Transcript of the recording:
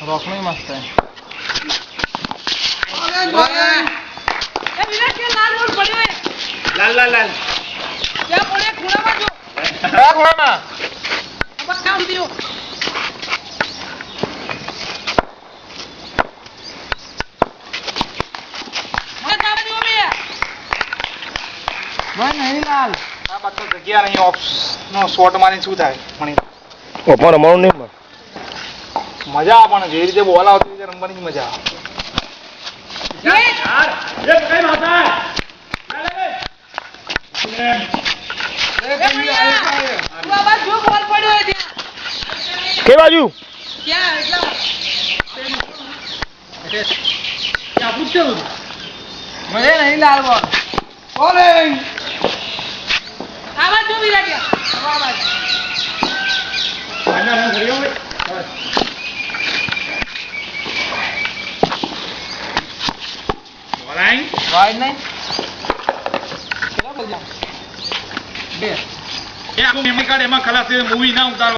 રોકણી મસ્ત છે એ વિરાટ કે લાલ બોલ પડ્યો લાલ લાલ લાલ ક્યાં પડે ખૂણામાં જો કયા ખૂણામાં બસ કામ દિયો મને કામ દિયો બે ભાઈ નહીં લાલ આ બાદ તો જગ્યા નહીં ઓફ નો શોટ મારીને શું થાય પણ ઓપન રમવાનું નહીં મજા આવે પણ જે રીતે બોલ આવતી રીતે રમવાની મજા આવે યાર એ કઈ માતા તું આ બાદ જો બોલ પડ્યો હે ત્યાં કે બાજુ ક્યાં એટલા ત્યાં પૂછ્યો મને નહીં લાલ બોલ બોલિંગ આ બાદ જો વિરાટ આ બાદ આના રન કર્યો ભાઈ બોલાઈ વાઈડ નહીં કેટલા બોલ જામ બે એ આખું મેમરી કાર્ડ એમાં ખલાસ મૂવી ના ઉતારો